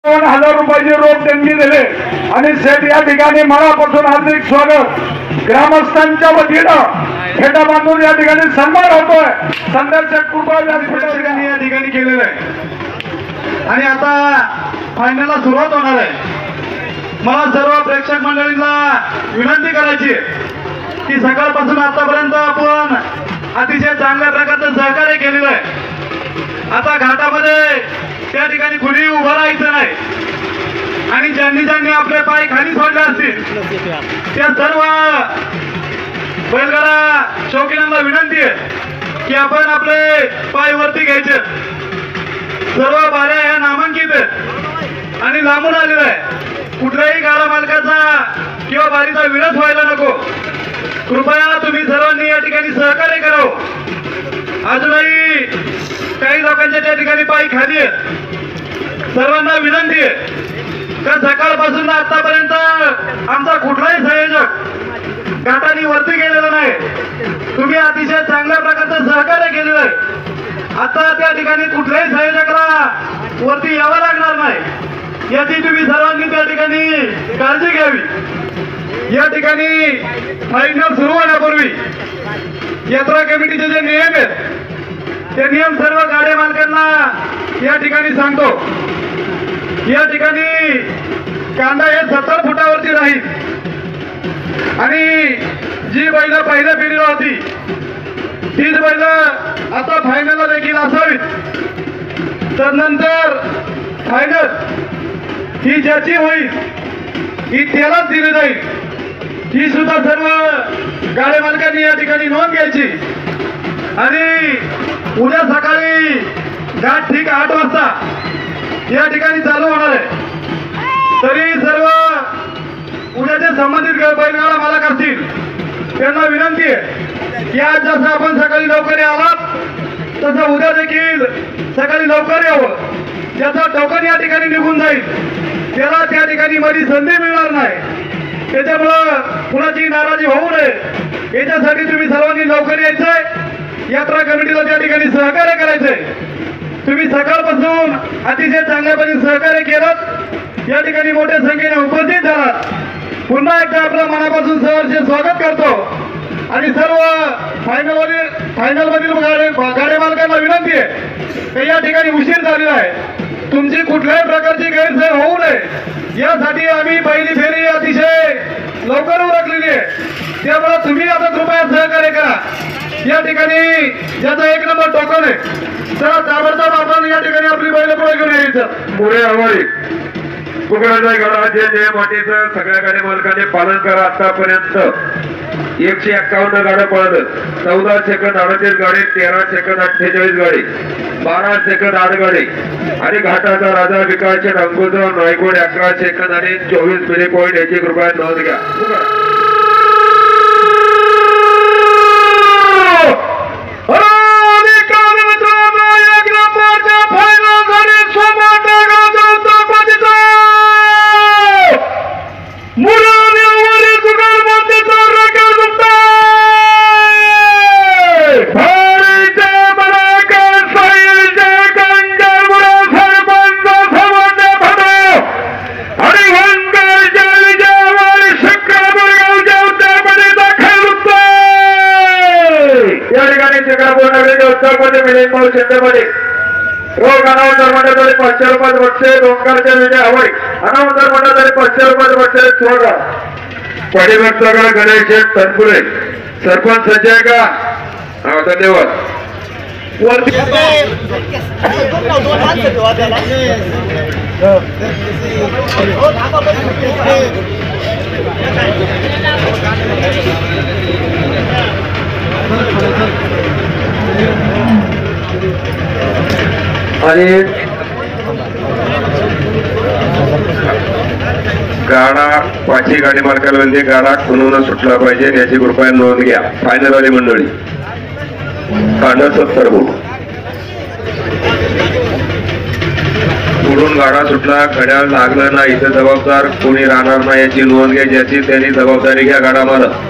2,000 रुपयाचे रोप त्यांनी दिले आणि सेठ या ठिकाणी मनापासून हार्दिक स्वागत. ग्रामस्थांच्या वतीनं फेटा बांधून या ठिकाणी सन्मान होतोय. संदर्शक कृपा व्यासपीठाने या ठिकाणी केलेलं आहे आणि आता फायनलला सुरुवात होणार आहे. मला सर्व प्रेक्षक मंडळींना विनंती करायची की सकाळपासून आतापर्यंत आपण अतिशय चांगल्या प्रकारचं सहकार्य केलेलं आहे. आता घाटामध्ये त्या ठिकाणी कुणी उभं राहायचं नाही आणि ज्यांनी ज्यांनी आपले पाय खाली सोडले असतील त्या सर्व बैलगाडा शौकीनांना विनंती आहे की आपण आपले पाय वरती घ्यायचे. सर्व बाऱ्या ह्या नामांकित आहेत आणि लांबून आलेला आहे. कुठल्याही गाडा मालकाचा किंवा बारीचा विरोध व्हायला नको. कृपया तुम्ही सर्वांनी या ठिकाणी सहकार्य करावं. अजूनही काही लोकांच्या त्या ठिकाणी पाय खाली आहेत. सर्वांना विनंती आहे का सकाळपासून आतापर्यंत आमचा कुठलाही संयोजक घाटाने वरती गेलेला नाही. तुम्ही अतिशय चांगल्या प्रकारचं सहकार्य केलेलं आहे. आता त्या ठिकाणी कुठल्याही संयोजकाला वरती यावं लागणार नाही याची तुम्ही सर्वांनी त्या ठिकाणी काळजी घ्यावी. या ठिकाणी फायनल सुरू होण्यापूर्वी यात्रा कमिटीचे जे नियम आहेत ते नियम सर्व गाड्या मालकांना या ठिकाणी सांगतो. या ठिकाणी कांदा हे 70 फुटावरती राहील आणि जी बैल पहिल्या फेरीला होती तीच बैल आता फायनलला देखील असावीत. तर नंतर फायनल ही ज्याची होईल ही त्यालाच दिली जाईल. ही सुद्धा सर्व गाड्या मालकांनी या ठिकाणी नोंद घ्यायची. आणि उद्या सकाळी घाट ठीक 8 वाजता या ठिकाणी चालू होणार आहे. तरी सर्व उद्याचे संबंधित बैलगाडा मालक असतील त्यांना विनंती आहे की आज जसं आपण सकाळी लवकर आलात तसं उद्या देखील सकाळी लवकर यावं. ज्याचा टोकन या ठिकाणी निघून जाईल त्याला त्या ठिकाणी मध्ये संधी मिळणार नाही. त्याच्यामुळं कुणाची नाराजी होऊ नये याच्यासाठी तुम्ही सर्वांनी लवकर यायचंय. यात्रा कमिटीला त्या ठिकाणी सहकार्य करायचंय. तुम्ही सकाळपासून अतिशय चांगल्यापणे सहकार्य केलं. या ठिकाणी मोठ्या संख्येने उपस्थित झालात. पुन्हा एकदा आपलं मनापासून सहर्ष स्वागत करतो आणि सर्व फायनलमधील गाड्या मालकांना विनंती आहे की या ठिकाणी उशीर झालेला आहे. तुमची कुठल्याही प्रकारची गैरसोय होऊ नये यासाठी आम्ही पहिली फेरी अतिशय लवकर उरकलेली आहे. त्यामुळे तुम्ही आता कृपया सहकार्य करा. या ठिकाणी ज्याचा 1 नंबर टोकन आहे चला ताबडतोब आपण या ठिकाणी आपली बैल पुढे घेऊन यायचं. पुढे हवाई कुकडाचा गडा जे नियम अटीचं सगळ्या गाडी मालकाने पालन करा. आतापर्यंत 151 गाड्या पळत. 14 सेकंद 38 गाडी, 13 सेकंद 48 गाडी, 12 सेकंद 8 गाडी आणि घाटाचा राजा विकासचे रंगोदर नायकोड 11 सेकंद आणि 24 मिली पॉईंट याची कृपया नोंद घ्या. रोग अनावतर मंडळाद्वारे 500 रुपये बक्षीस. ओंकारच्या विजय हवाई अनावतर मंडळाद्वारे 500 रुपये बक्षीस. सोडा पाठीमागचा गणेश तनपुरे सरपंच संजय का. धन्यवाद. आणि गाडा 5ही गाडी मालकाला म्हणजे गाडा खुणून सुटला पाहिजे याची कृपया नोंद घ्या. फायनल वाली मंडळी कांदा 70 फूट पुढून गाडा सुटला घड्याळ लागलं ना इथे जबाबदार कोणी राहणार नाही याची नोंद घ्या. ज्याची त्यांनी जबाबदारी घ्या. गाडा मालक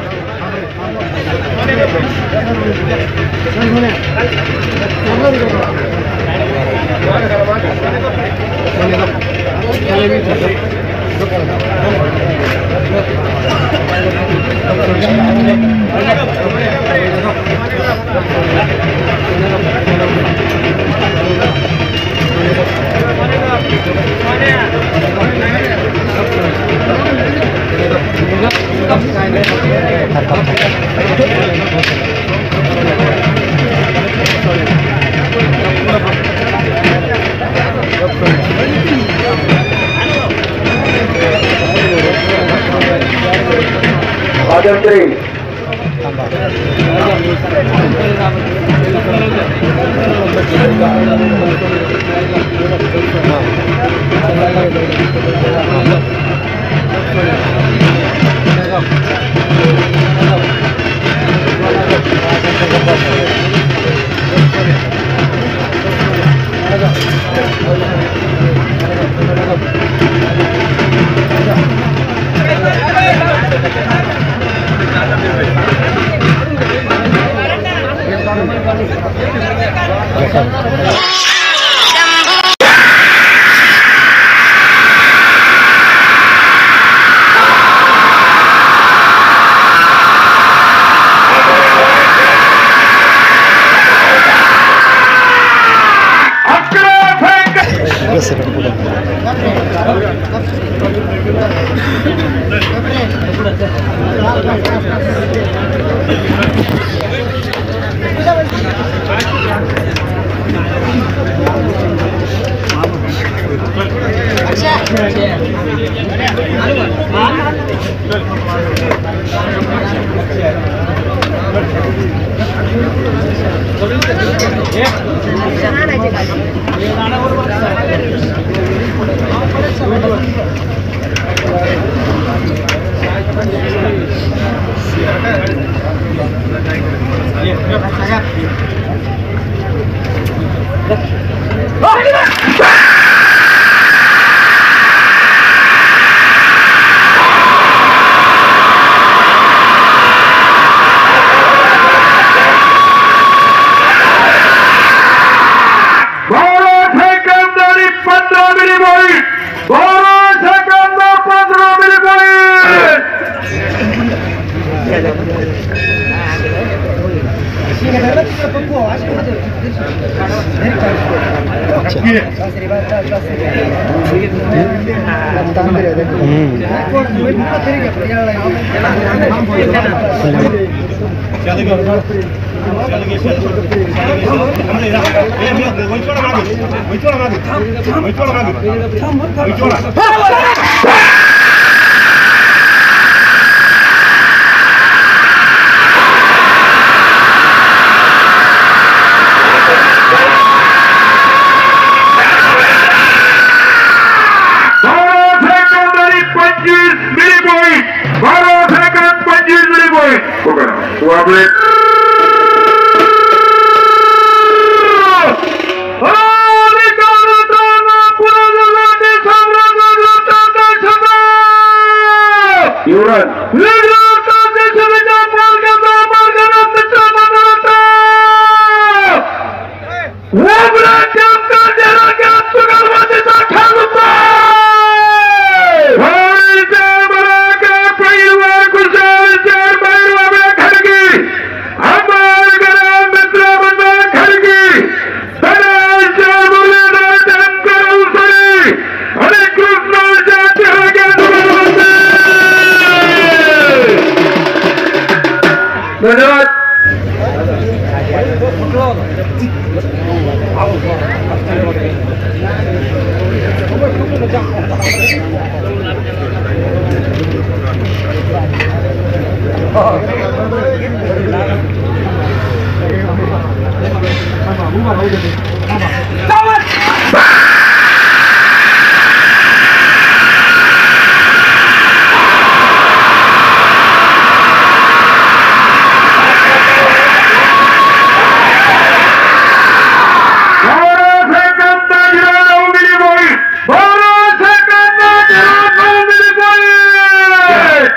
केसरी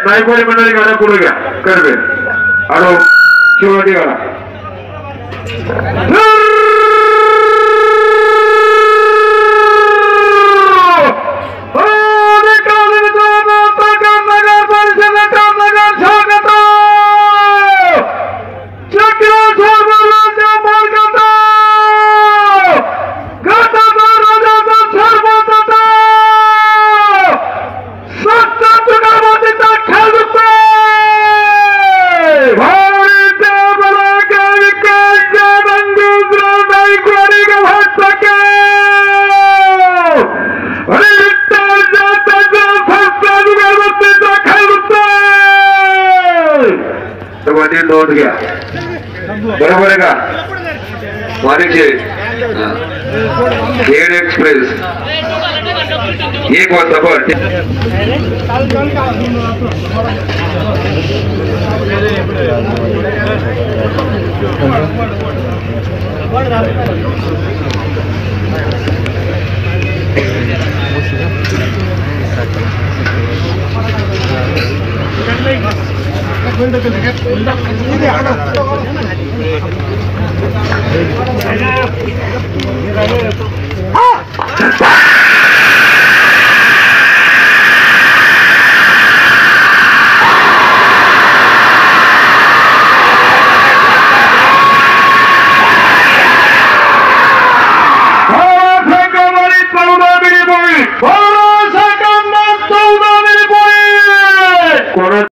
नायकवाडी मंडळी गाड्या पुढे घ्या करवे आणि शिवाजी गाडा नोंद घ्या. बरोबर आहे का? माणिक शेठ हेड एक्सप्रेस 1 वाजता पण